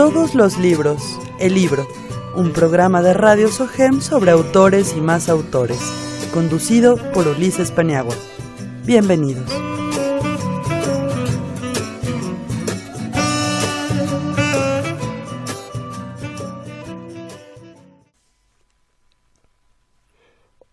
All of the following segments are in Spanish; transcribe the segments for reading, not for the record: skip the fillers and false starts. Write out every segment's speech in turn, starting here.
Todos los libros, El Libro, un programa de Radio SOGEM sobre autores y más autores, conducido por Ulises Paniagua. Bienvenidos.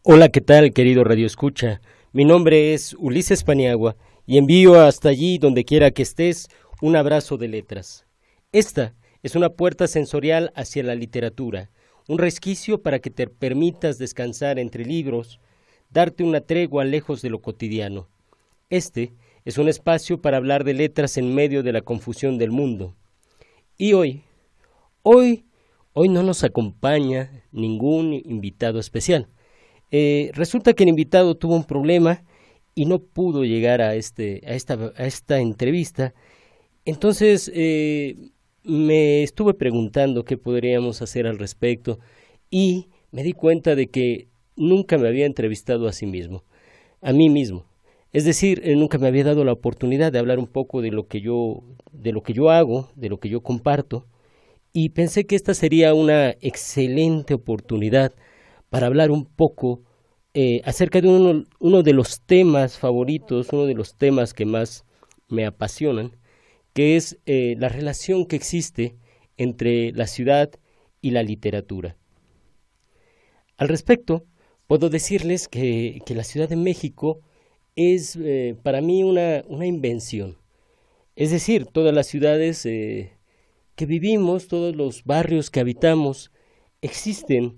Hola, ¿qué tal, querido Radio Escucha? Mi nombre es Ulises Paniagua y envío hasta allí, donde quiera que estés, un abrazo de letras. Esta es una puerta sensorial hacia la literatura, un resquicio para que te permitas descansar entre libros, darte una tregua lejos de lo cotidiano. Este es un espacio para hablar de letras en medio de la confusión del mundo. Y hoy no nos acompaña ningún invitado especial. Resulta que el invitado tuvo un problema y no pudo llegar a esta entrevista. Entonces me estuve preguntando qué podríamos hacer al respecto y me di cuenta de que nunca me había entrevistado a mí mismo. Es decir, nunca me había dado la oportunidad de hablar un poco de lo que yo hago, de lo que yo comparto, y pensé que esta sería una excelente oportunidad para hablar un poco acerca de uno de los temas favoritos, uno de los temas que más me apasionan, que es la relación que existe entre la ciudad y la literatura. Al respecto, puedo decirles que la Ciudad de México es para mí una invención. Es decir, todas las ciudades que vivimos, todos los barrios que habitamos, existen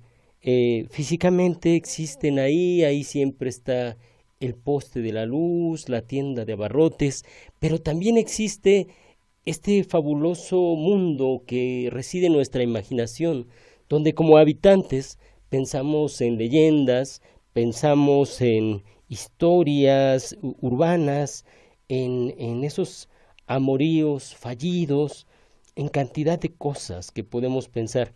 físicamente, existen ahí siempre está el poste de la luz, la tienda de abarrotes, pero también existe este fabuloso mundo que reside en nuestra imaginación, donde como habitantes pensamos en leyendas, pensamos en historias urbanas, en esos amoríos fallidos, en cantidad de cosas que podemos pensar.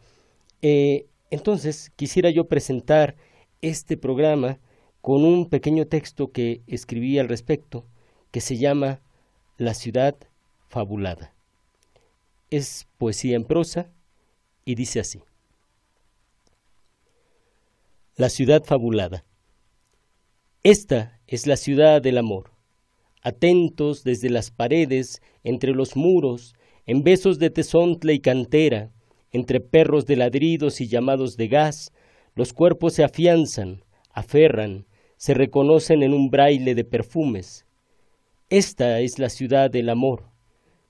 Entonces, quisiera yo presentar este programa con un pequeño texto que escribí al respecto, que se llama La ciudad fabulada. Es poesía en prosa y dice así: La ciudad fabulada. Esta es la ciudad del amor. Atentos desde las paredes, entre los muros, en besos de tezontle y cantera, entre perros de ladridos y llamados de gas, los cuerpos se afianzan, aferran, se reconocen en un braille de perfumes. Esta es la ciudad del amor.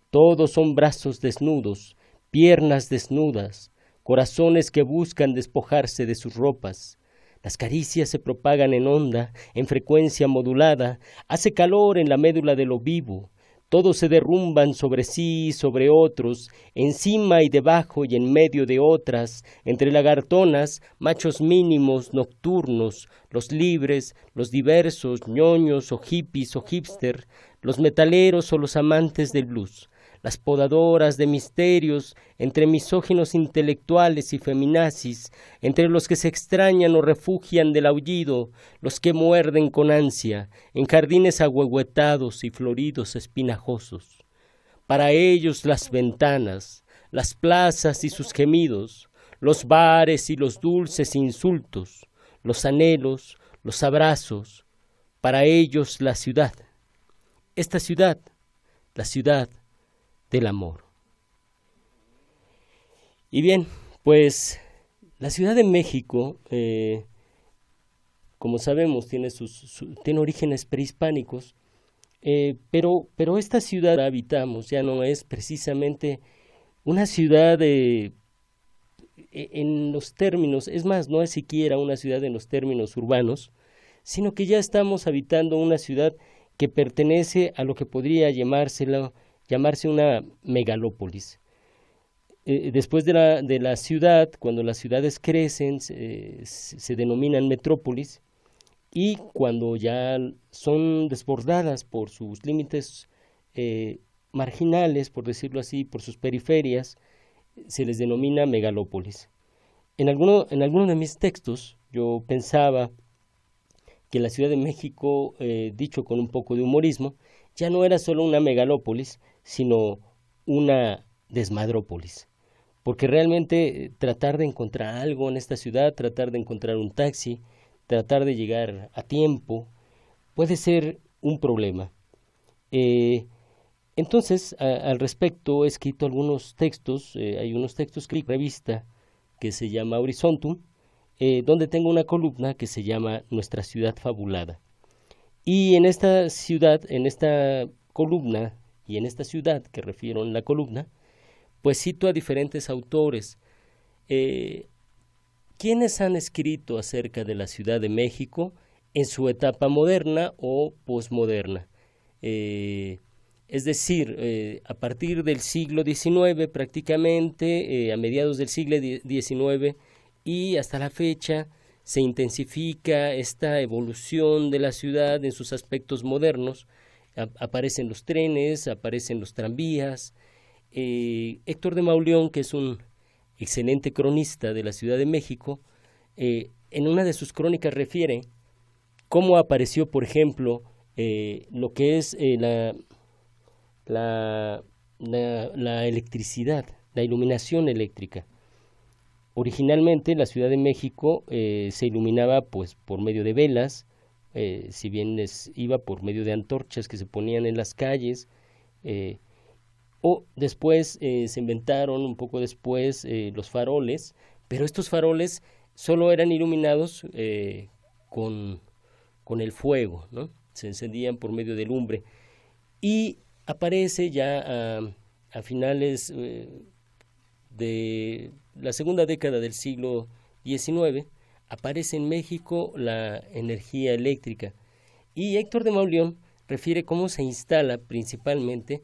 Todos son brazos desnudos, piernas desnudas, corazones que buscan despojarse de sus ropas. Las caricias se propagan en onda, en frecuencia modulada, hace calor en la médula de lo vivo. Todos se derrumban sobre sí y sobre otros, encima y debajo y en medio de otras, entre lagartonas, machos mínimos, nocturnos, los libres, los diversos, ñoños o hippies o hipster, los metaleros o los amantes del blues, las podadoras de misterios, entre misóginos intelectuales y feminazis, entre los que se extrañan o refugian del aullido, los que muerden con ansia, en jardines ahuehuetados y floridos espinajosos. Para ellos las ventanas, las plazas y sus gemidos, los bares y los dulces insultos, los anhelos, los abrazos, para ellos la ciudad. Esta ciudad, la ciudad del amor. Y bien, pues la Ciudad de México, como sabemos, tiene orígenes prehispánicos, pero esta ciudad que habitamos ya no es precisamente una ciudad en los términos, es más, no es siquiera una ciudad en los términos urbanos, sino que ya estamos habitando una ciudad que pertenece a lo que podría llamarse una megalópolis. Después de la ciudad, cuando las ciudades crecen, se denominan metrópolis, y cuando ya son desbordadas por sus límites marginales, por decirlo así, por sus periferias, se les denomina megalópolis. En alguno de mis textos yo pensaba que la Ciudad de México, dicho con un poco de humorismo, ya no era solo una megalópolis, sino una desmadrópolis, porque realmente tratar de encontrar algo en esta ciudad, tratar de encontrar un taxi, tratar de llegar a tiempo, puede ser un problema. Entonces, al respecto, he escrito algunos textos, hay unos textos que revista que se llama Horizontum, donde tengo una columna que se llama Nuestra ciudad fabulada. Y en esta ciudad, en esta columna y en esta ciudad que refiero en la columna, pues cito a diferentes autores. ¿Quiénes han escrito acerca de la Ciudad de México en su etapa moderna o posmoderna? Es decir, a partir del siglo XIX prácticamente, a mediados del siglo XIX y hasta la fecha, se intensifica esta evolución de la ciudad en sus aspectos modernos. Aparecen los trenes, aparecen los tranvías. Héctor de Mauleón, que es un excelente cronista de la Ciudad de México, en una de sus crónicas refiere cómo apareció, por ejemplo, lo que es la electricidad, la iluminación eléctrica. Originalmente la Ciudad de México se iluminaba pues por medio de velas, si bien iba por medio de antorchas que se ponían en las calles, o después se inventaron un poco después los faroles, pero estos faroles solo eran iluminados con el fuego, ¿no? Se encendían por medio de lumbre. Y aparece ya a finales de la segunda década del siglo XIX, aparece en México la energía eléctrica. Y Héctor de Mauleón refiere cómo se instala principalmente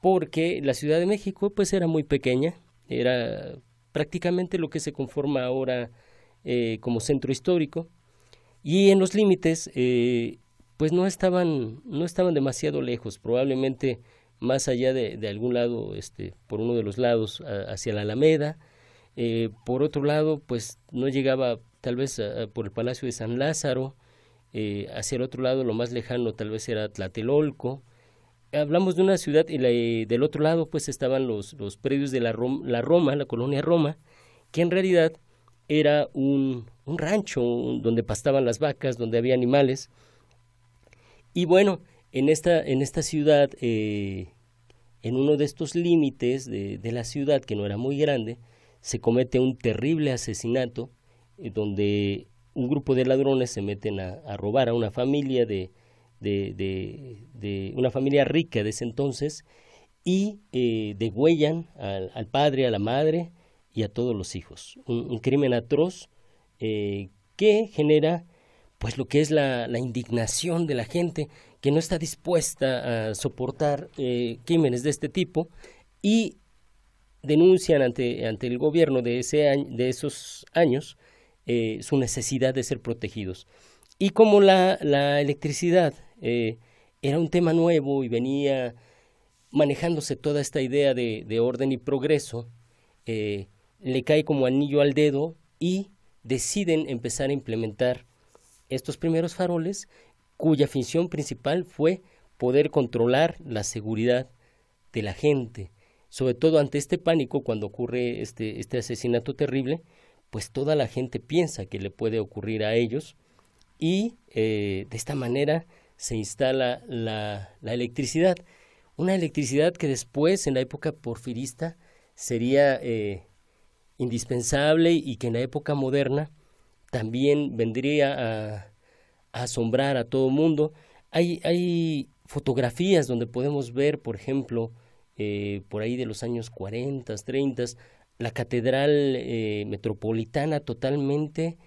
porque la Ciudad de México pues era muy pequeña, era prácticamente lo que se conforma ahora como centro histórico, y en los límites pues no estaban demasiado lejos, probablemente más allá de algún lado, por uno de los lados hacia la Alameda, por otro lado pues no llegaba tal vez por el Palacio de San Lázaro, hacia el otro lado lo más lejano tal vez era Tlatelolco. Hablamos de una ciudad y del otro lado pues estaban los predios de la Roma, la colonia Roma, que en realidad era un rancho donde pastaban las vacas, donde había animales. Y bueno, en esta ciudad, en uno de estos límites de la ciudad, que no era muy grande, se comete un terrible asesinato, donde un grupo de ladrones se meten a robar a una familia de una familia rica de ese entonces, y degüellan al padre, a la madre y a todos los hijos. Un crimen atroz que genera pues lo que es la indignación de la gente, que no está dispuesta a soportar crímenes de este tipo, y denuncian ante el gobierno de esos años su necesidad de ser protegidos. Y como la electricidad era un tema nuevo y venía manejándose toda esta idea de orden y progreso, le cae como anillo al dedo y deciden empezar a implementar estos primeros faroles, cuya función principal fue poder controlar la seguridad de la gente, sobre todo ante este pánico cuando ocurre este asesinato terrible, pues toda la gente piensa que le puede ocurrir a ellos, y de esta manera se instala la electricidad, una electricidad que después en la época porfirista sería indispensable, y que en la época moderna también vendría a asombrar a todo mundo. Hay fotografías donde podemos ver, por ejemplo, por ahí de los años 40, 30, la catedral metropolitana totalmente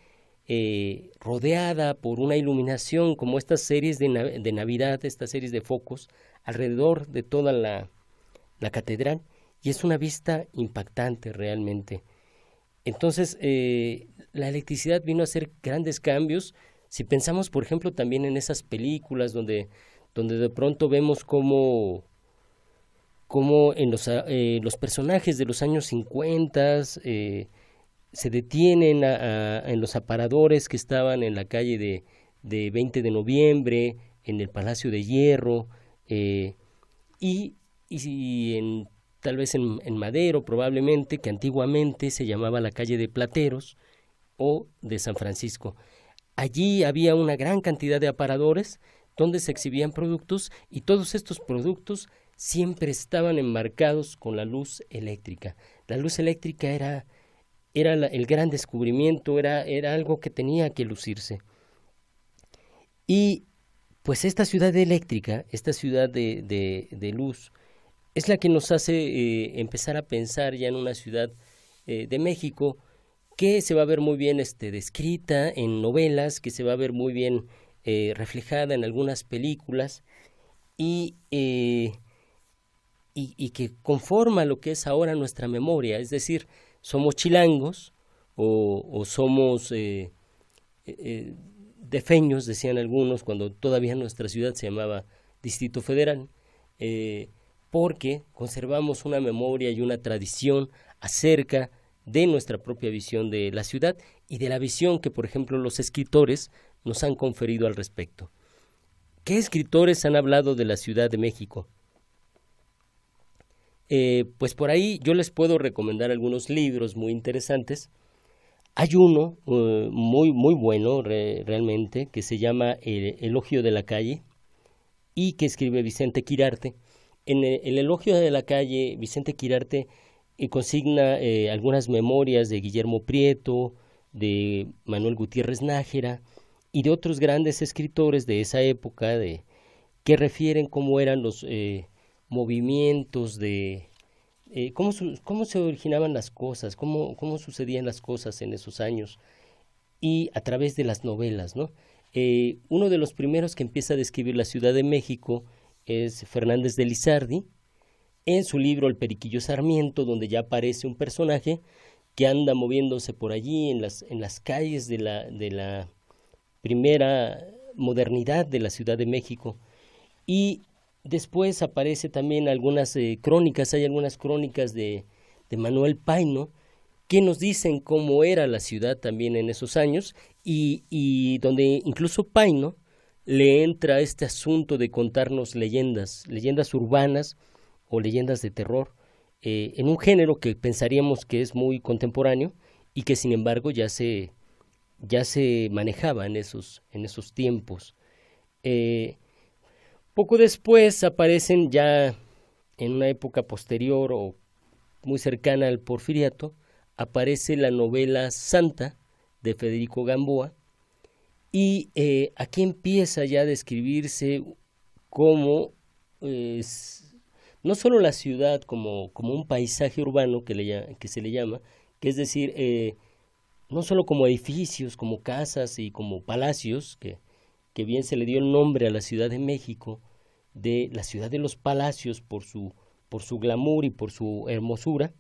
rodeada por una iluminación, como estas series de Navidad, estas series de focos alrededor de toda la catedral, y es una vista impactante realmente. Entonces, la electricidad vino a hacer grandes cambios. Si pensamos, por ejemplo, también en esas películas donde de pronto vemos cómo en los personajes de los años 50 se detienen en los aparadores que estaban en la calle de 20 de noviembre, en el Palacio de Hierro, y en tal vez en Madero probablemente, que antiguamente se llamaba la calle de Plateros o de San Francisco. Allí había una gran cantidad de aparadores donde se exhibían productos y todos estos productos siempre estaban enmarcados con la luz eléctrica. La luz eléctrica era el gran descubrimiento, era algo que tenía que lucirse. Y pues esta ciudad eléctrica, esta ciudad de luz, es la que nos hace empezar a pensar ya en una ciudad de México que se va a ver muy bien descrita en novelas, que se va a ver muy bien reflejada en algunas películas y que conforma lo que es ahora nuestra memoria. Es decir, somos chilangos o somos defeños, decían algunos, cuando todavía nuestra ciudad se llamaba Distrito Federal, porque conservamos una memoria y una tradición acerca de nuestra propia visión de la ciudad y de la visión que, por ejemplo, los escritores nos han conferido al respecto. ¿Qué escritores han hablado de la Ciudad de México? Pues por ahí yo les puedo recomendar algunos libros muy interesantes. Hay uno muy bueno realmente, que se llama El Elogio de la Calle y que escribe Vicente Quirarte. En el Elogio de la Calle, Vicente Quirarte consigna algunas memorias de Guillermo Prieto, de Manuel Gutiérrez Nájera y de otros grandes escritores de esa época que refieren cómo eran los movimientos de cómo se originaban las cosas, cómo sucedían las cosas en esos años y a través de las novelas, ¿no? Uno de los primeros que empieza a describir la Ciudad de México es Fernández de Lizardi, en su libro El Periquillo Sarmiento, donde ya aparece un personaje que anda moviéndose por allí en las calles de la primera modernidad de la Ciudad de México. Y después aparece también algunas crónicas, hay algunas crónicas de Manuel Paino, que nos dicen cómo era la ciudad también en esos años, y donde incluso Paino le entra este asunto de contarnos leyendas urbanas o leyendas de terror, en un género que pensaríamos que es muy contemporáneo y que sin embargo ya se manejaba en esos tiempos. Poco después aparecen ya en una época posterior o muy cercana al Porfiriato, aparece la novela Santa de Federico Gamboa y aquí empieza ya a describirse como no solo la ciudad como un paisaje urbano que se le llama, que es decir, no solo como edificios, como casas y como palacios, que bien se le dio el nombre a la Ciudad de México, de la ciudad de los palacios por su glamour y por su hermosura,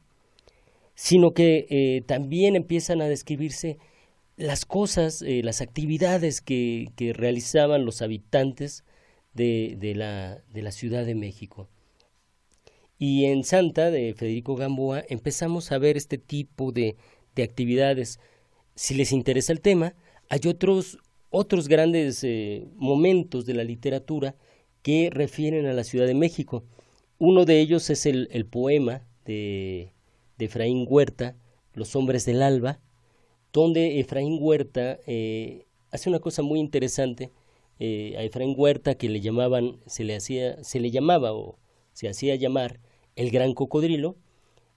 sino que también empiezan a describirse las cosas, las actividades que realizaban los habitantes de la Ciudad de México. Y en Santa, de Federico Gamboa, empezamos a ver este tipo de actividades. Si les interesa el tema, hay otros grandes momentos de la literatura que refieren a la Ciudad de México. Uno de ellos es el poema de Efraín Huerta, Los Hombres del Alba, donde Efraín Huerta hace una cosa muy interesante. A Efraín Huerta, que se le llamaba o se hacía llamar el Gran Cocodrilo,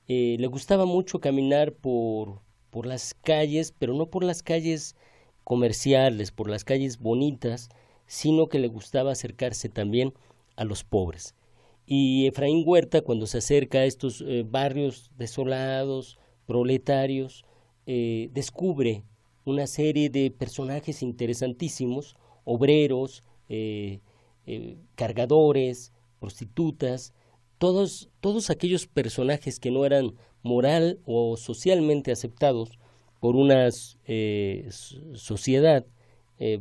le gustaba mucho caminar por las calles, pero no por las calles comerciales, por las calles bonitas, sino que le gustaba acercarse también a los pobres. Y Efraín Huerta, cuando se acerca a estos barrios desolados, proletarios, descubre una serie de personajes interesantísimos, obreros, cargadores, prostitutas, todos aquellos personajes que no eran moral o socialmente aceptados por una sociedad,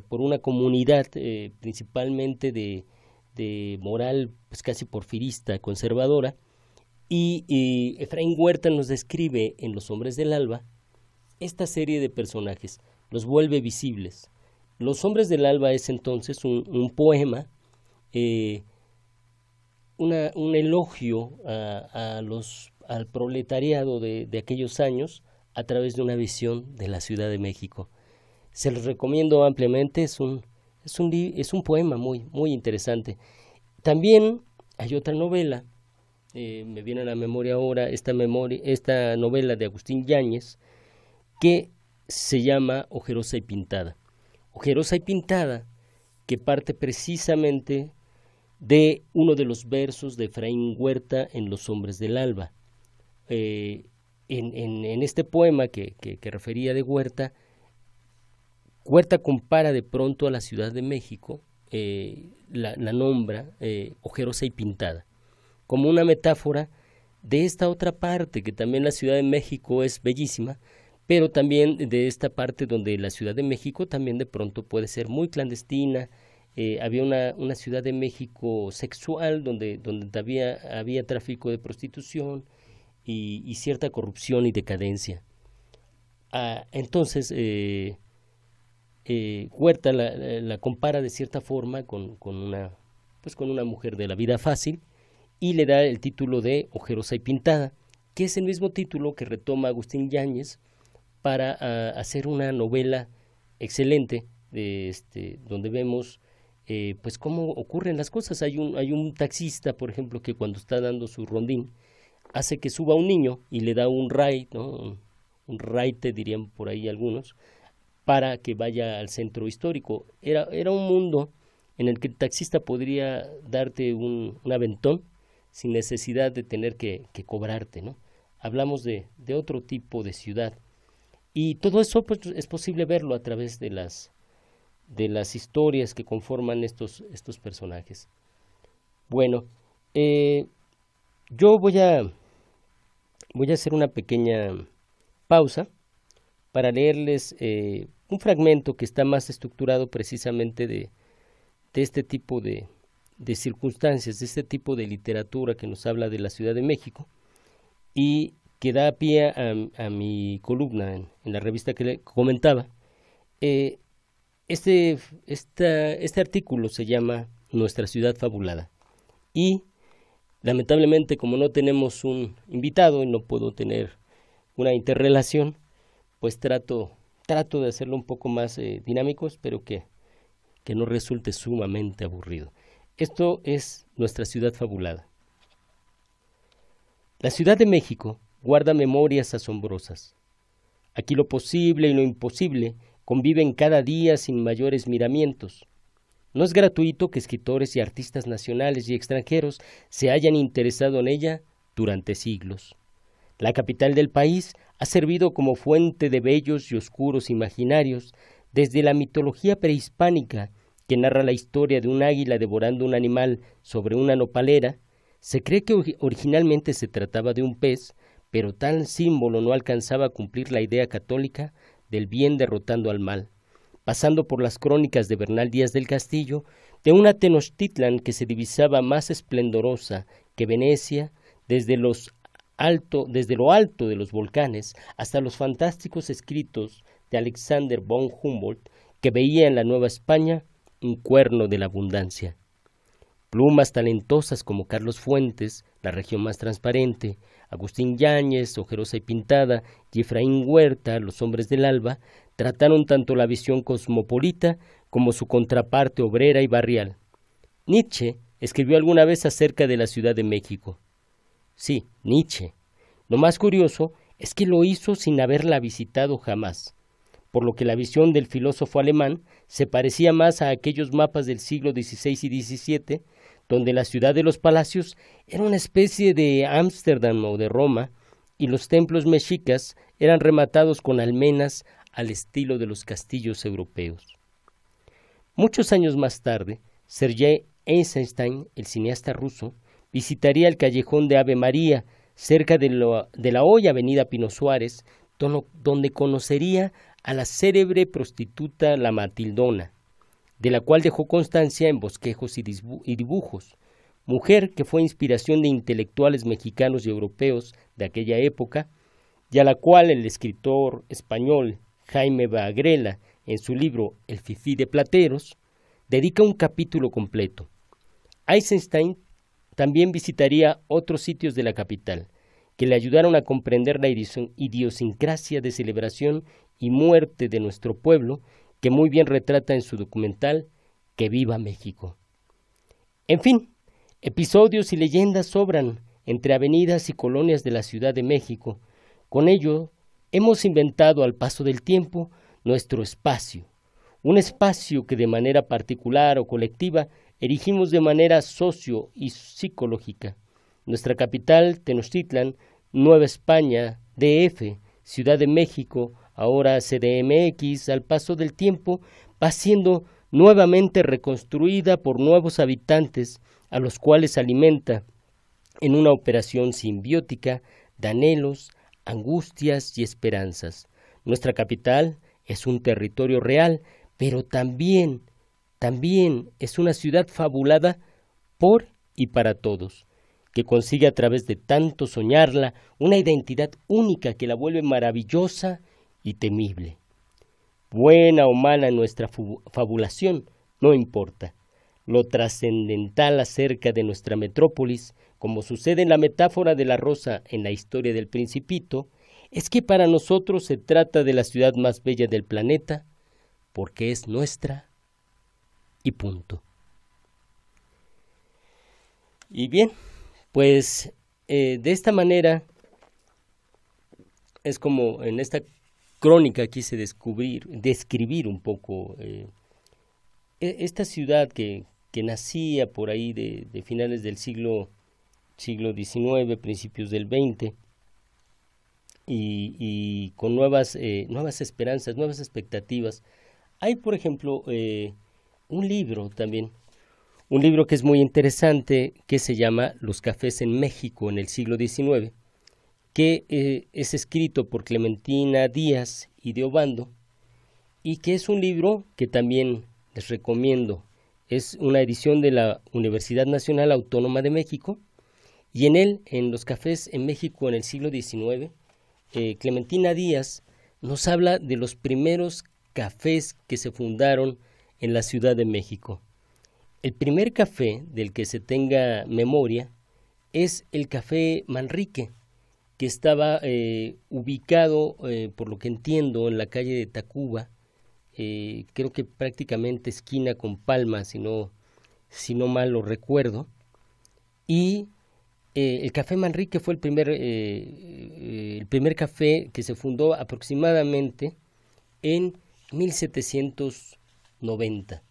por una comunidad principalmente de moral pues casi porfirista, conservadora, y Efraín Huerta nos describe en Los Hombres del Alba esta serie de personajes, los vuelve visibles. Los Hombres del Alba es entonces un poema un elogio al proletariado de aquellos años a través de una visión de la Ciudad de México. Se los recomiendo ampliamente, es un poema muy, muy interesante. También hay otra novela, me viene a la memoria ahora esta novela de Agustín Yáñez, que se llama Ojerosa y Pintada. Ojerosa y Pintada, que parte precisamente de uno de los versos de Efraín Huerta en Los Hombres del Alba. En este poema que refería de Huerta, Huerta compara de pronto a la Ciudad de México, la nombra ojerosa y pintada, como una metáfora de esta otra parte, que también la Ciudad de México es bellísima, pero también de esta parte donde la Ciudad de México también de pronto puede ser muy clandestina. Había una Ciudad de México sexual donde había tráfico de prostitución y cierta corrupción y decadencia. Entonces, Huerta la compara de cierta forma con una mujer de la vida fácil y le da el título de Ojerosa y Pintada, que es el mismo título que retoma Agustín Yáñez para hacer una novela excelente donde vemos pues cómo ocurren las cosas. Hay un taxista, por ejemplo, que cuando está dando su rondín hace que suba un niño y le da un ride, ¿no? Un raite dirían por ahí algunos, para que vaya al centro histórico. Era un mundo en el que el taxista podría darte un aventón sin necesidad de tener que cobrarte, ¿no? Hablamos de otro tipo de ciudad. Y todo eso pues, es posible verlo a través de las historias que conforman estos personajes. Bueno, yo voy a hacer una pequeña pausa para leerles un fragmento que está más estructurado precisamente de este tipo de circunstancias, de este tipo de literatura que nos habla de la Ciudad de México y que da pie a mi columna en la revista que le comentaba. Este artículo se llama Nuestra Ciudad Fabulada y lamentablemente como no tenemos un invitado y no puedo tener una interrelación, pues trato de hacerlo un poco más dinámico, espero que no resulte sumamente aburrido. Esto es Nuestra Ciudad Fabulada. La Ciudad de México guarda memorias asombrosas. Aquí lo posible y lo imposible conviven cada día sin mayores miramientos. No es gratuito que escritores y artistas nacionales y extranjeros se hayan interesado en ella durante siglos. La capital del país ha servido como fuente de bellos y oscuros imaginarios desde la mitología prehispánica que narra la historia de un águila devorando un animal sobre una nopalera. Se cree que originalmente se trataba de un pez, pero tal símbolo no alcanzaba a cumplir la idea católica del bien derrotando al mal, pasando por las crónicas de Bernal Díaz del Castillo, de una Tenochtitlan que se divisaba más esplendorosa que Venecia, desde lo alto de los volcanes hasta los fantásticos escritos de Alexander von Humboldt, que veía en la Nueva España un cuerno de la abundancia. Plumas talentosas como Carlos Fuentes, La región más transparente, Agustín Yáñez, Ojerosa y Pintada, y Efraín Huerta, Los hombres del alba, trataron tanto la visión cosmopolita como su contraparte obrera y barrial. Nietzsche escribió alguna vez acerca de la Ciudad de México. Sí, Nietzsche. Lo más curioso es que lo hizo sin haberla visitado jamás, por lo que la visión del filósofo alemán se parecía más a aquellos mapas del siglo XVI y XVII, donde la ciudad de los palacios era una especie de Ámsterdam o de Roma, y los templos mexicas eran rematados con almenas al estilo de los castillos europeos. Muchos años más tarde, Sergei Eisenstein, el cineasta ruso, visitaría el callejón de Ave María, cerca de la hoy avenida Pino Suárez, donde conocería a la célebre prostituta La Matildona, de la cual dejó constancia en bosquejos y dibujos, mujer que fue inspiración de intelectuales mexicanos y europeos de aquella época, y a la cual el escritor español Jaime Bagrela, en su libro El fifí de Plateros, dedica un capítulo completo. Eisenstein también visitaría otros sitios de la capital, que le ayudaron a comprender la idiosincrasia de celebración y muerte de nuestro pueblo, que muy bien retrata en su documental Que viva México. En fin, episodios y leyendas sobran entre avenidas y colonias de la Ciudad de México. Con ello, hemos inventado al paso del tiempo nuestro espacio, un espacio que de manera particular o colectiva erigimos de manera socio y psicológica. Nuestra capital, Tenochtitlan, Nueva España, DF, Ciudad de México, ahora CDMX, al paso del tiempo, va siendo nuevamente reconstruida por nuevos habitantes, a los cuales alimenta en una operación simbiótica de anhelos, angustias y esperanzas. Nuestra capital es un territorio real, pero también es una ciudad fabulada por y para todos, que consigue a través de tanto soñarla una identidad única que la vuelve maravillosa y temible. Buena o mala nuestra fabulación, no importa. Lo trascendental acerca de nuestra metrópolis, como sucede en la metáfora de la rosa en la historia del Principito, es que para nosotros se trata de la ciudad más bella del planeta, porque es nuestra y punto. Y bien, pues de esta manera es como en esta crónica quise describir un poco esta ciudad que nacía por ahí de finales del siglo XIX, principios del XX, y con nuevas esperanzas, nuevas expectativas. Hay, por ejemplo, un libro también, un libro que es muy interesante, que se llama Los cafés en México en el siglo XIX, que es escrito por Clementina Díaz y de Obando, y que es un libro que también les recomiendo. Es una edición de la Universidad Nacional Autónoma de México, y en él, en Los cafés en México en el siglo XIX, Clementina Díaz nos habla de los primeros cafés que se fundaron en la Ciudad de México. El primer café del que se tenga memoria es el Café Manrique, que estaba ubicado, por lo que entiendo, en la calle de Tacuba, creo que prácticamente esquina con Palma, si no mal lo recuerdo, y el Café Manrique fue el primer café que se fundó aproximadamente en 1790.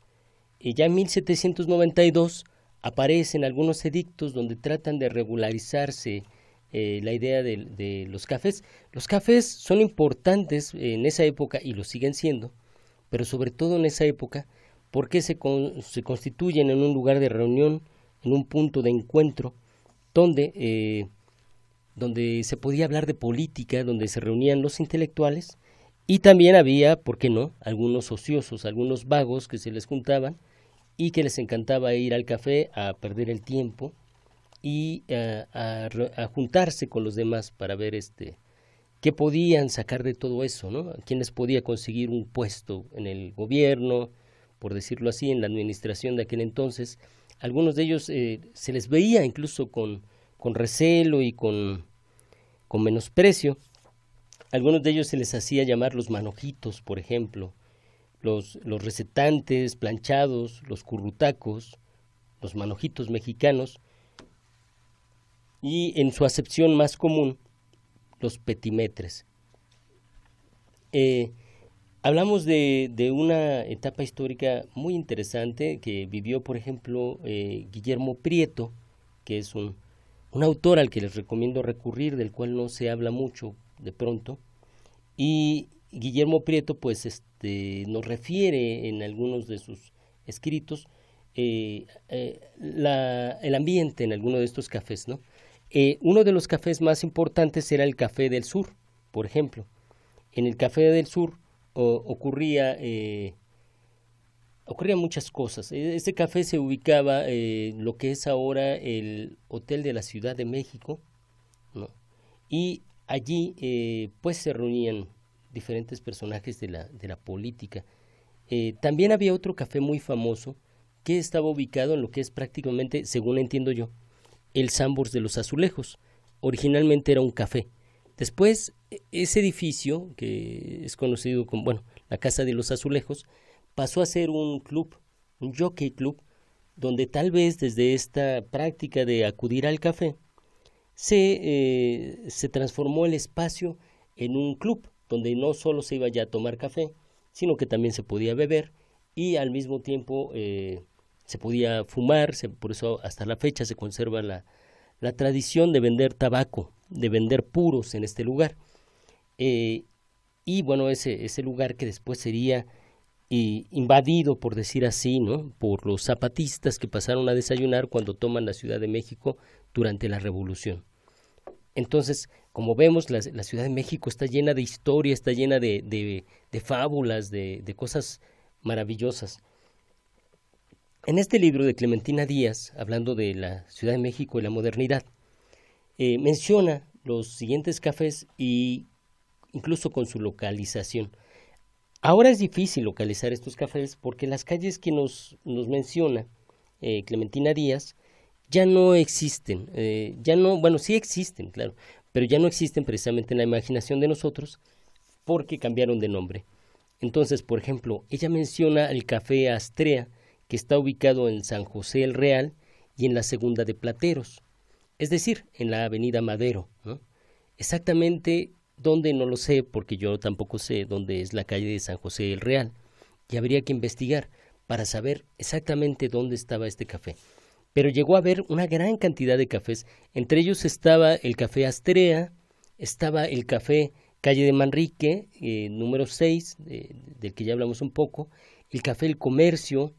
Y ya en 1792 aparecen algunos edictos donde tratan de regularizarse la idea de los cafés. Los cafés son importantes en esa época y lo siguen siendo, pero sobre todo en esa época porque se constituyen en un lugar de reunión, en un punto de encuentro donde se podía hablar de política, donde se reunían los intelectuales, y también había, ¿por qué no?, algunos ociosos, algunos vagos que se les juntaban y que les encantaba ir al café a perder el tiempo y a juntarse con los demás para ver qué podían sacar de todo eso, ¿no? Quién les podía conseguir un puesto en el gobierno, por decirlo así, en la administración de aquel entonces. Algunos de ellos se les veía incluso con recelo y con menosprecio. Algunos de ellos se les hacía llamar los manojitos, por ejemplo, los recetantes, planchados, los currutacos, los manojitos mexicanos, y en su acepción más común, los petimetres. Hablamos de una etapa histórica muy interesante que vivió, por ejemplo, Guillermo Prieto, que es un autor al que les recomiendo recurrir, del cual no se habla mucho de pronto, y Guillermo Prieto pues nos refiere en algunos de sus escritos el ambiente en alguno de estos cafés, ¿no? Uno de los cafés más importantes era el Café del Sur, por ejemplo. En el Café del Sur ocurría muchas cosas. Este café se ubicaba lo que es ahora el Hotel de la Ciudad de México, ¿no? Y allí pues se reunían diferentes personajes de la política. También había otro café muy famoso que estaba ubicado en lo que es prácticamente, según entiendo yo, el Sambors de los Azulejos. Originalmente era un café. Después, ese edificio, que es conocido como, bueno, la Casa de los Azulejos, pasó a ser un club, un jockey club, donde tal vez desde esta práctica de acudir al café, se transformó el espacio en un club, donde no solo se iba ya a tomar café, sino que también se podía beber y al mismo tiempo se podía fumar. Por eso hasta la fecha se conserva la tradición de vender tabaco, de vender puros en este lugar. Y bueno, ese lugar que después sería invadido, por decir así, ¿no?, por los zapatistas que pasaron a desayunar cuando toman la Ciudad de México durante la Revolución. Entonces, como vemos, la Ciudad de México está llena de historia, está llena de fábulas, de cosas maravillosas. En este libro de Clementina Díaz, hablando de la Ciudad de México y la modernidad, menciona los siguientes cafés y incluso con su localización. Ahora es difícil localizar estos cafés porque las calles que nos menciona Clementina Díaz ya no existen, sí existen, claro, pero ya no existen precisamente en la imaginación de nosotros porque cambiaron de nombre. Entonces, por ejemplo, ella menciona el Café Astrea, que está ubicado en San José el Real y en la Segunda de Plateros, es decir, en la Avenida Madero, ¿no? Exactamente dónde no lo sé, porque yo tampoco sé dónde es la calle de San José el Real, y habría que investigar para saber exactamente dónde estaba este café. Pero llegó a haber una gran cantidad de cafés, entre ellos estaba el Café Astrea, estaba el Café Calle de Manrique, número 6, del que ya hablamos un poco, el Café El Comercio,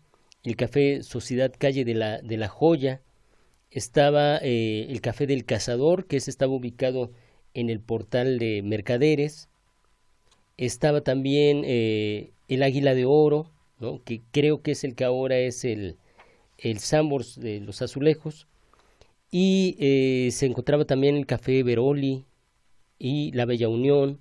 el Café Sociedad Calle de la Joya, estaba el Café del Cazador, que ese estaba ubicado en el Portal de Mercaderes, estaba también el Águila de Oro, ¿no?, que creo que es el que ahora es el Sambors de los Azulejos, y se encontraba también el Café Veroli y la Bella Unión,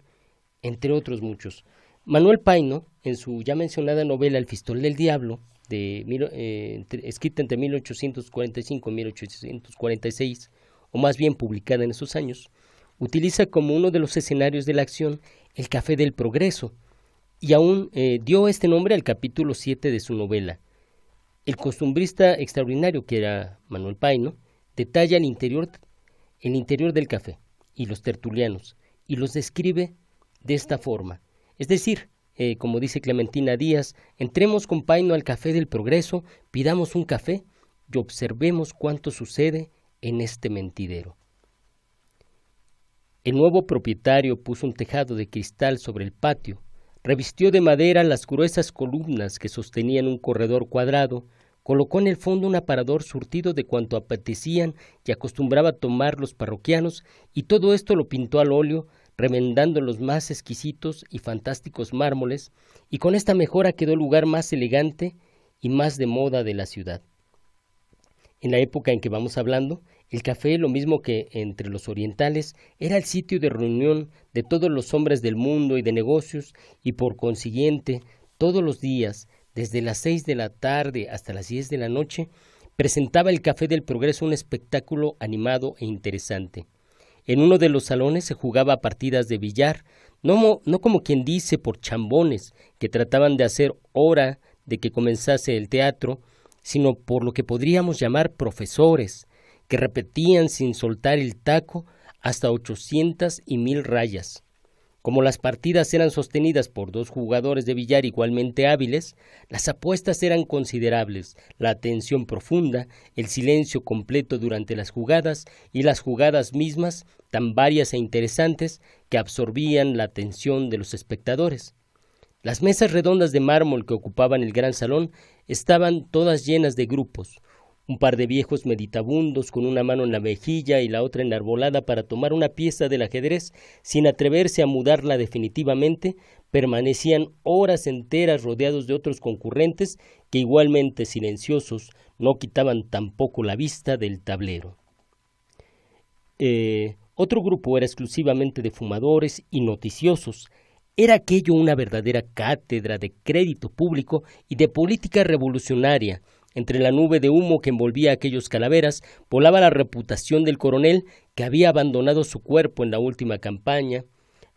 entre otros muchos. Manuel Paino, en su ya mencionada novela El Fistol del Diablo, escrita entre 1845 y 1846, o más bien publicada en esos años, utiliza como uno de los escenarios de la acción el Café del Progreso, y aún dio este nombre al capítulo 7 de su novela. El costumbrista extraordinario, que era Manuel Paino, detalla el interior del café y los tertulianos, y los describe de esta forma. Es decir, como dice Clementina Díaz, entremos con Paino al Café del Progreso, pidamos un café y observemos cuánto sucede en este mentidero. El nuevo propietario puso un tejado de cristal sobre el patio, revistió de madera las gruesas columnas que sostenían un corredor cuadrado, colocó en el fondo un aparador surtido de cuanto apetecían y acostumbraba tomar los parroquianos, y todo esto lo pintó al óleo, remendando los más exquisitos y fantásticos mármoles, y con esta mejora quedó el lugar más elegante y más de moda de la ciudad. En la época en que vamos hablando, el café, lo mismo que entre los orientales, era el sitio de reunión de todos los hombres del mundo y de negocios, y por consiguiente, todos los días, desde las 6 de la tarde hasta las 10 de la noche, presentaba el Café del Progreso un espectáculo animado e interesante. En uno de los salones se jugaba partidas de billar, no como quien dice por chambones, que trataban de hacer hora de que comenzase el teatro, sino por lo que podríamos llamar profesores, que repetían sin soltar el taco hasta 800 y 1000 rayas. Como las partidas eran sostenidas por 2 jugadores de billar igualmente hábiles, las apuestas eran considerables, la atención profunda, el silencio completo durante las jugadas y las jugadas mismas tan varias e interesantes que absorbían la atención de los espectadores. Las mesas redondas de mármol que ocupaban el gran salón estaban todas llenas de grupos. Un par de viejos meditabundos con una mano en la mejilla y la otra enarbolada para tomar una pieza del ajedrez sin atreverse a mudarla definitivamente, permanecían horas enteras rodeados de otros concurrentes que igualmente silenciosos no quitaban tampoco la vista del tablero. Otro grupo era exclusivamente de fumadores y noticiosos. Era aquello una verdadera cátedra de crédito público y de política revolucionaria, Entre la nube de humo que envolvía a aquellos calaveras, volaba la reputación del coronel que había abandonado su cuerpo en la última campaña,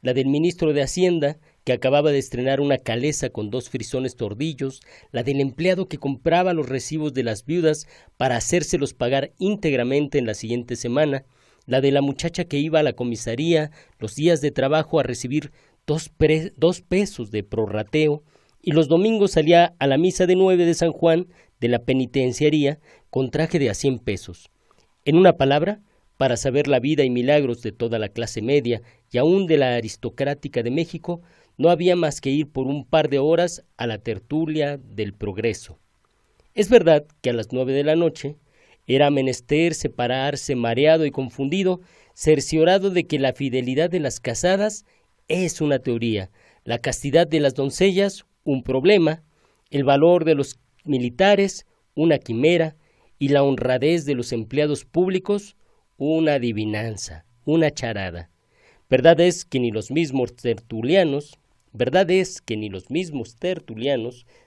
la del ministro de Hacienda, que acababa de estrenar una caleza con 2 frisones tordillos, la del empleado que compraba los recibos de las viudas para hacérselos pagar íntegramente en la siguiente semana, la de la muchacha que iba a la comisaría los días de trabajo a recibir 2 pesos de prorrateo, y los domingos salía a la misa de 9 de San Juan de la penitenciaría con traje de a 100 pesos. En una palabra, para saber la vida y milagros de toda la clase media y aún de la aristocrática de México, no había más que ir por un par de horas a la tertulia del Progreso. Es verdad que a las 9 de la noche era menester separarse mareado y confundido, cerciorado de que la fidelidad de las casadas es una teoría, la castidad de las doncellas un problema, el valor de los militares una quimera y la honradez de los empleados públicos una adivinanza, una charada. Verdad es que ni los mismos tertulianos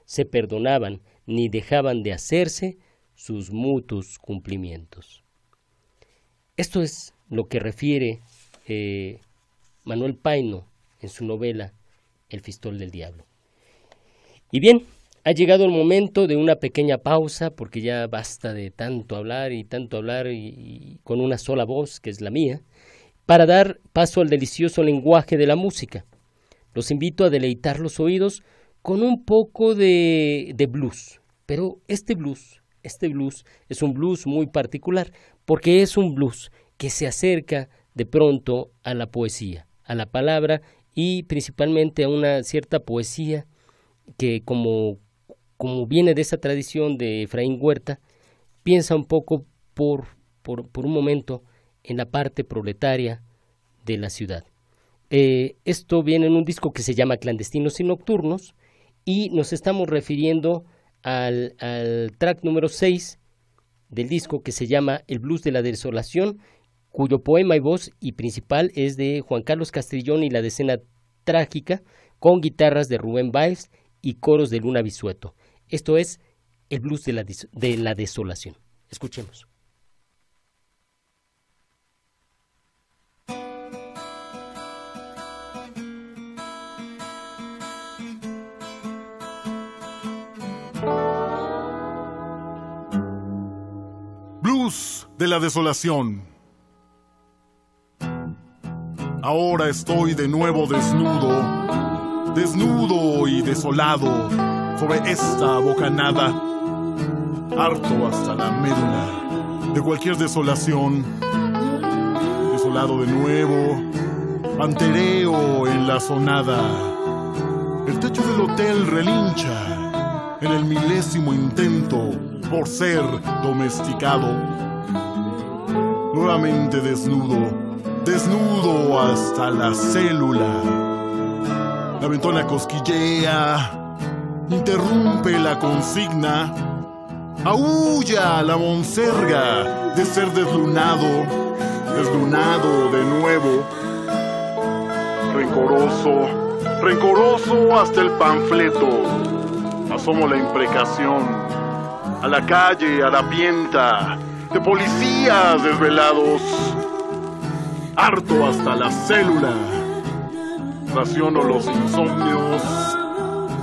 se perdonaban ni dejaban de hacerse sus mutuos cumplimientos. Esto es lo que refiere Manuel Paino en su novela El Fistol del Diablo. Y bien, ha llegado el momento de una pequeña pausa, porque ya basta de tanto hablar y con una sola voz, que es la mía, para dar paso al delicioso lenguaje de la música. Los invito a deleitar los oídos con un poco de blues, pero este blues es un blues muy particular, porque es un blues que se acerca de pronto a la poesía, a la palabra y principalmente a una cierta poesía que como viene de esa tradición de Efraín Huerta, piensa un poco por un momento en la parte proletaria de la ciudad. Esto viene en un disco que se llama Clandestinos y Nocturnos y nos estamos refiriendo al track número 6 del disco, que se llama El Blues de la Desolación, cuyo poema y voz y principal es de Juan Carlos Castrillón y la Decena Trágica, con guitarras de Rubén Báez y coros de Luna Bisueto. Esto es El Blues de la Desolación. Escuchemos. Blues de la Desolación. Ahora estoy de nuevo desnudo y desolado sobre esta bocanada, harto hasta la médula de cualquier desolación. Desolado de nuevo, pantereo en la sonada. El techo del hotel relincha en el 1000º intento por ser domesticado. Nuevamente desnudo hasta la célula. La ventana cosquillea, interrumpe la consigna. Aúlla la monserga de ser deslunado de nuevo. Rencoroso hasta el panfleto. Asomo la imprecación a la calle harapienta de policías desvelados. Harto hasta la célula. Raciono los insomnios,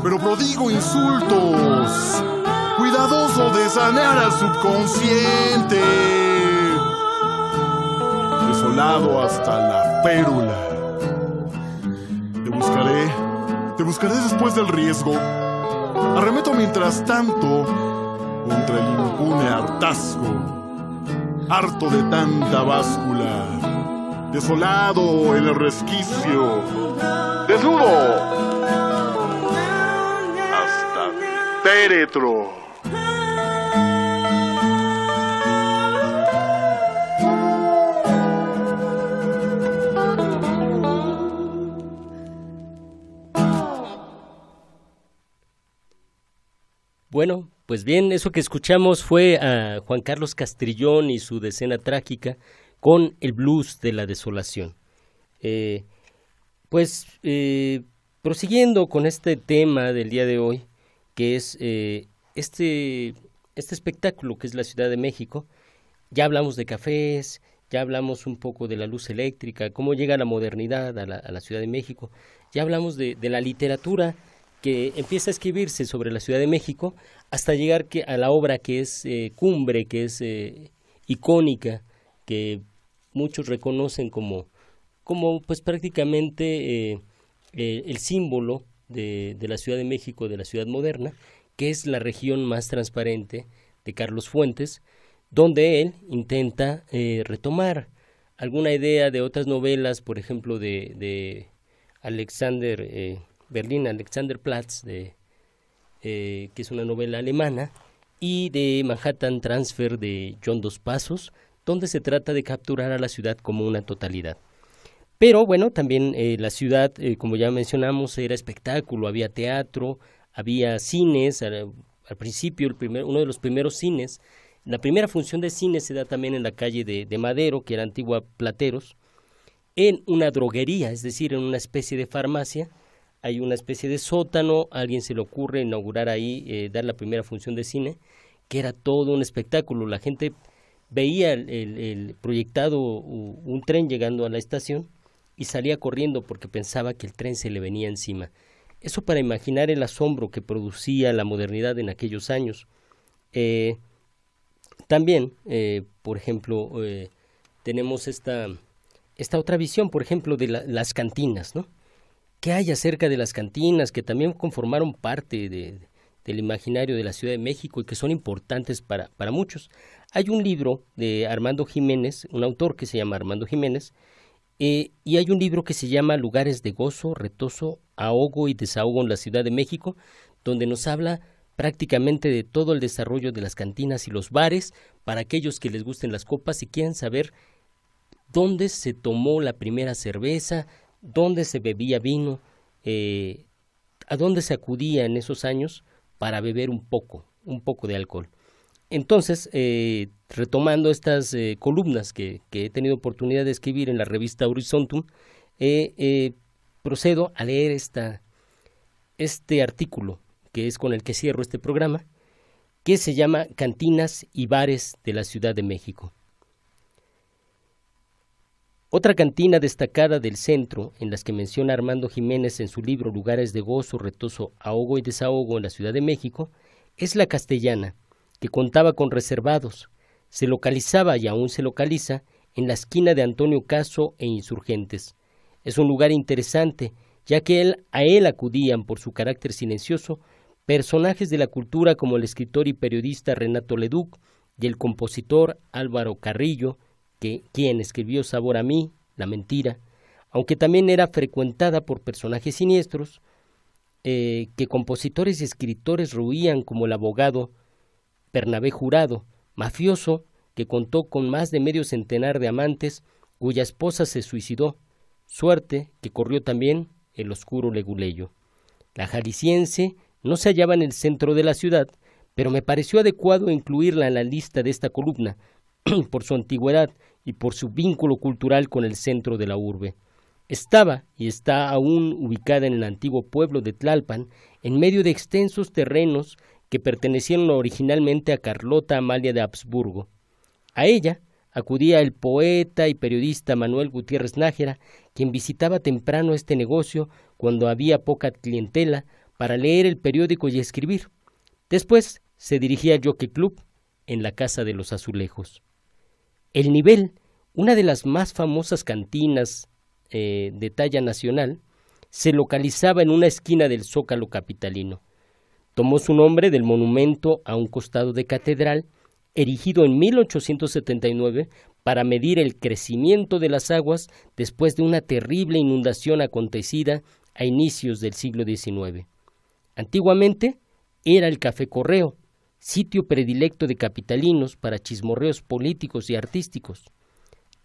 pero prodigo insultos, cuidadoso de sanear al subconsciente. Desolado hasta la férula. Te buscaré después del riesgo. Arremeto mientras tanto contra el impune hartazgo. Harto de tanta báscula, desolado en el resquicio, desnudo hasta el féretro. Bueno, pues bien, eso que escuchamos fue a Juan Carlos Castrillón y su Decena Trágica con el Blues de la Desolación. Prosiguiendo con este tema del día de hoy, que es este este espectáculo que es la Ciudad de México. Ya hablamos de cafés, ya hablamos un poco de la luz eléctrica, cómo llega la modernidad a la Ciudad de México, ya hablamos de la literatura que empieza a escribirse sobre la Ciudad de México hasta llegar a la obra que es cumbre, que es icónica, que muchos reconocen como pues prácticamente el símbolo de la Ciudad de México, de la ciudad moderna, que es la región más transparente de Carlos Fuentes, donde él intenta retomar alguna idea de otras novelas, por ejemplo de Alexander Alexanderplatz, que es una novela alemana, y de Manhattan Transfer de John Dos Passos, donde se trata de capturar a la ciudad como una totalidad. Pero bueno, también la ciudad, como ya mencionamos, era espectáculo, había teatro, había cines. Al principio, uno de los primeros cines, la primera función de cine se da también en la calle de Madero, que era antigua Plateros, en una droguería, es decir, en una especie de farmacia. Hay una especie de sótano, a alguien se le ocurre inaugurar ahí, dar la primera función de cine, que era todo un espectáculo. La gente veía el proyectado un tren llegando a la estación y salía corriendo porque pensaba que el tren se le venía encima. Eso para imaginar el asombro que producía la modernidad en aquellos años. También, por ejemplo, tenemos esta otra visión, por ejemplo, de las cantinas, ¿no? ¿Qué hay acerca de las cantinas que también conformaron parte del imaginario de la Ciudad de México y que son importantes para muchos? Hay un libro de Armando Jiménez, un autor que se llama Armando Jiménez, y hay un libro que se llama Lugares de gozo, retozo, ahogo y desahogo en la Ciudad de México, donde nos habla prácticamente de todo el desarrollo de las cantinas y los bares para aquellos que les gusten las copas y quieren saber dónde se tomó la primera cerveza, dónde se bebía vino, a dónde se acudía en esos años para beber un poco de alcohol. Entonces, retomando estas columnas que he tenido oportunidad de escribir en la revista Horizontum, procedo a leer este artículo, que es con el que cierro este programa, que se llama Cantinas y bares de la Ciudad de México. Otra cantina destacada del centro, en las que menciona Armando Jiménez en su libro Lugares de gozo, retozo, ahogo y desahogo en la Ciudad de México, es la Castellana, que contaba con reservados. Se localizaba y aún se localiza en la esquina de Antonio Caso e Insurgentes. Es un lugar interesante, ya que a él acudían, por su carácter silencioso, personajes de la cultura como el escritor y periodista Renato Leduc y el compositor Álvaro Carrillo, quien escribió Sabor a mí, La mentira, aunque también era frecuentada por personajes siniestros, que compositores y escritores roían, como el abogado Bernabé Jurado, mafioso que contó con más de medio centenar de amantes, cuya esposa se suicidó, suerte que corrió también el oscuro Leguleyo. La Jalisciense no se hallaba en el centro de la ciudad, pero me pareció adecuado incluirla en la lista de esta columna, por su antigüedad y por su vínculo cultural con el centro de la urbe. Estaba y está aún ubicada en el antiguo pueblo de Tlalpan, en medio de extensos terrenos que pertenecieron originalmente a Carlota Amalia de Habsburgo. A ella acudía el poeta y periodista Manuel Gutiérrez Nájera, quien visitaba temprano este negocio cuando había poca clientela para leer el periódico y escribir. Después se dirigía al Jockey Club en la Casa de los Azulejos. El Nivel, una de las más famosas cantinas de talla nacional, se localizaba en una esquina del Zócalo capitalino. Tomó su nombre del monumento a un costado de catedral, erigido en 1879 para medir el crecimiento de las aguas después de una terrible inundación acontecida a inicios del siglo XIX. Antiguamente era el Café Correo, sitio predilecto de capitalinos para chismorreos políticos y artísticos.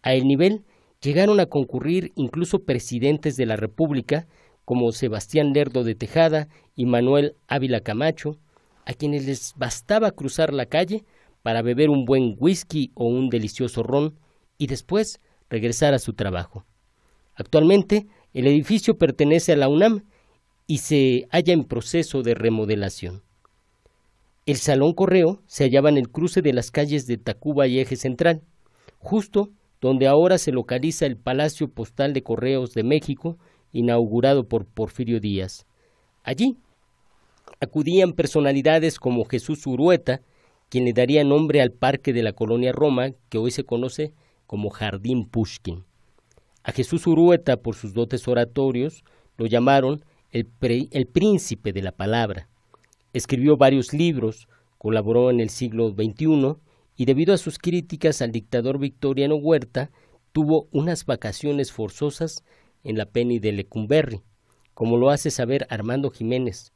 A El Nivel llegaron a concurrir incluso presidentes de la República, como Sebastián Lerdo de Tejada y Manuel Ávila Camacho, a quienes les bastaba cruzar la calle para beber un buen whisky o un delicioso ron y después regresar a su trabajo. Actualmente, el edificio pertenece a la UNAM y se halla en proceso de remodelación. El Salón Correo se hallaba en el cruce de las calles de Tacuba y Eje Central, justo donde ahora se localiza el Palacio Postal de Correos de México, inaugurado por Porfirio Díaz. Allí acudían personalidades como Jesús Urueta, quien le daría nombre al parque de la colonia Roma, que hoy se conoce como Jardín Pushkin. A Jesús Urueta, por sus dotes oratorios, lo llamaron el príncipe de la palabra. Escribió varios libros, colaboró en el siglo XXI y debido a sus críticas al dictador Victoriano Huerta, tuvo unas vacaciones forzosas en la Penny de Lecumberri, como lo hace saber Armando Jiménez.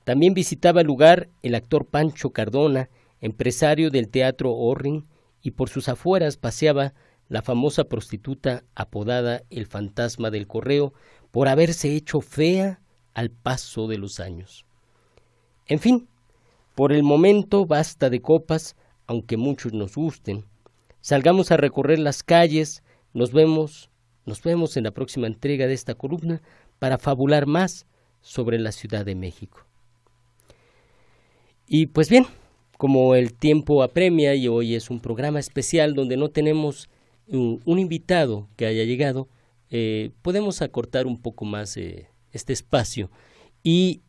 También visitaba el lugar el actor Pancho Cardona, empresario del Teatro Orrin, y por sus afueras paseaba la famosa prostituta apodada el Fantasma del Correo por haberse hecho fea al paso de los años. En fin, por el momento basta de copas, aunque muchos nos gusten. Salgamos a recorrer las calles, nos vemos en la próxima entrega de esta columna para fabular más sobre la Ciudad de México. Y pues bien, como el tiempo apremia y hoy es un programa especial donde no tenemos un invitado que haya llegado, podemos acortar un poco más este espacio y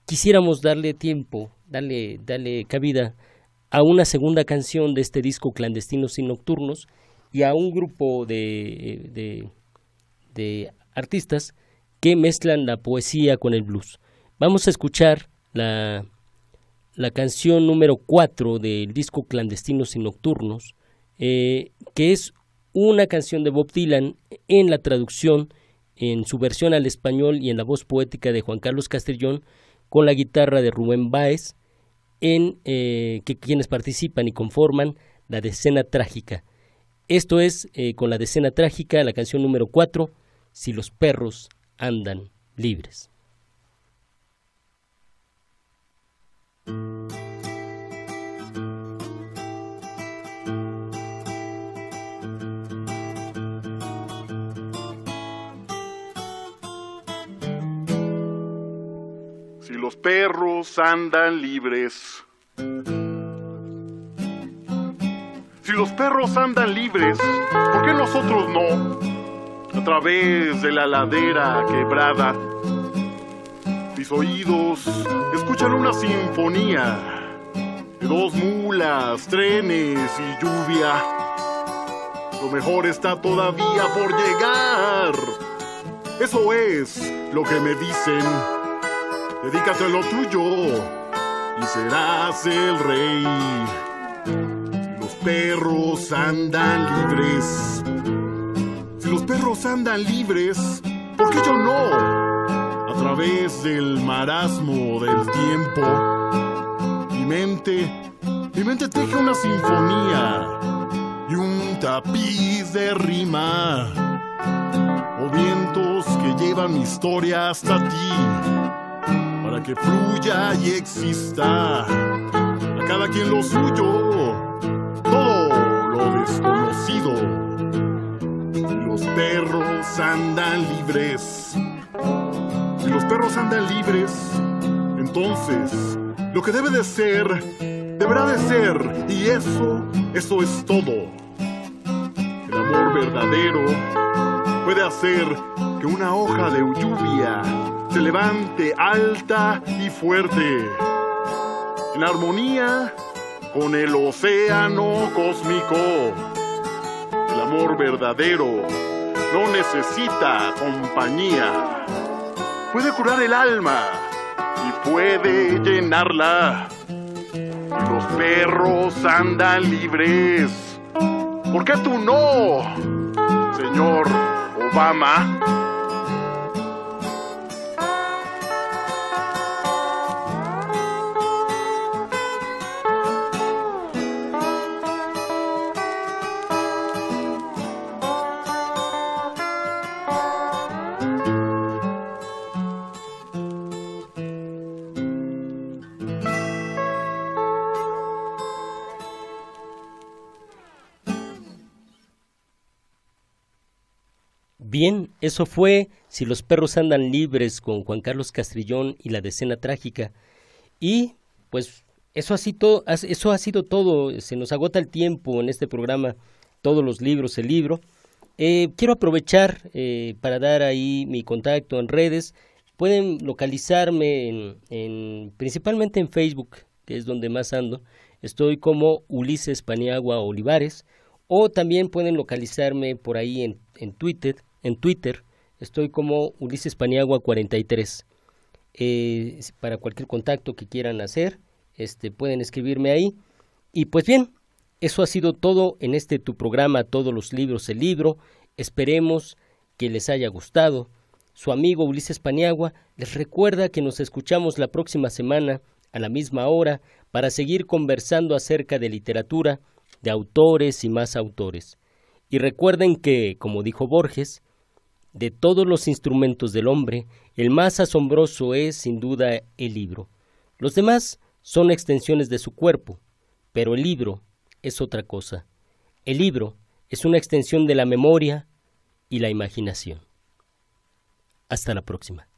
quisiéramos darle tiempo, darle cabida a una segunda canción de este disco Clandestinos y Nocturnos y a un grupo de artistas que mezclan la poesía con el blues. Vamos a escuchar la canción número 4 del disco Clandestinos y Nocturnos, que es una canción de Bob Dylan en la traducción, en su versión al español y en la voz poética de Juan Carlos Castrillón, con la guitarra de Rubén Báez, quienes participan y conforman la Decena Trágica. Esto es, con la Decena Trágica, la canción número 4, Si los perros andan libres. Si los perros andan libres. Si los perros andan libres, ¿por qué nosotros no? A través de la ladera quebrada, mis oídos escuchan una sinfonía de dos mulas, trenes y lluvia. Lo mejor está todavía por llegar. Eso es lo que me dicen. Dedícate a lo tuyo y serás el rey. Si los perros andan libres, si los perros andan libres, ¿por qué yo no? A través del marasmo del tiempo, mi mente teje una sinfonía y un tapiz de rima, o vientos que llevan mi historia hasta ti, para que fluya y exista a cada quien lo suyo, todo lo desconocido. Los perros andan libres. Si los perros andan libres, entonces lo que debe de ser, deberá de ser, y eso es todo. El amor verdadero puede hacer que una hoja de lluvia se levante alta y fuerte, en armonía con el océano cósmico. El amor verdadero no necesita compañía. Puede curar el alma y puede llenarla. Y los perros andan libres. ¿Por qué tú no, señor Obama? Bien, eso fue Si los perros andan libres con Juan Carlos Castrillón y la Decena Trágica. Y pues Eso ha sido todo. Se nos agota el tiempo en este programa. Todos los libros, el libro. Quiero aprovechar para dar ahí mi contacto en redes. Pueden localizarme principalmente en Facebook, que es donde más ando. Estoy como Ulises Paniagua Olivares. O también pueden localizarme por ahí en Twitter. Estoy como Ulises Paniagua 43. Para cualquier contacto que quieran hacer, pueden escribirme ahí. Y pues bien, eso ha sido todo en tu programa, Todos los libros, el libro. Esperemos que les haya gustado. Su amigo Ulises Paniagua les recuerda que nos escuchamos la próxima semana a la misma hora para seguir conversando acerca de literatura, de autores y más autores. Y recuerden que, como dijo Borges, de todos los instrumentos del hombre, el más asombroso es, sin duda, el libro. Los demás son extensiones de su cuerpo, pero el libro es otra cosa. El libro es una extensión de la memoria y la imaginación. Hasta la próxima.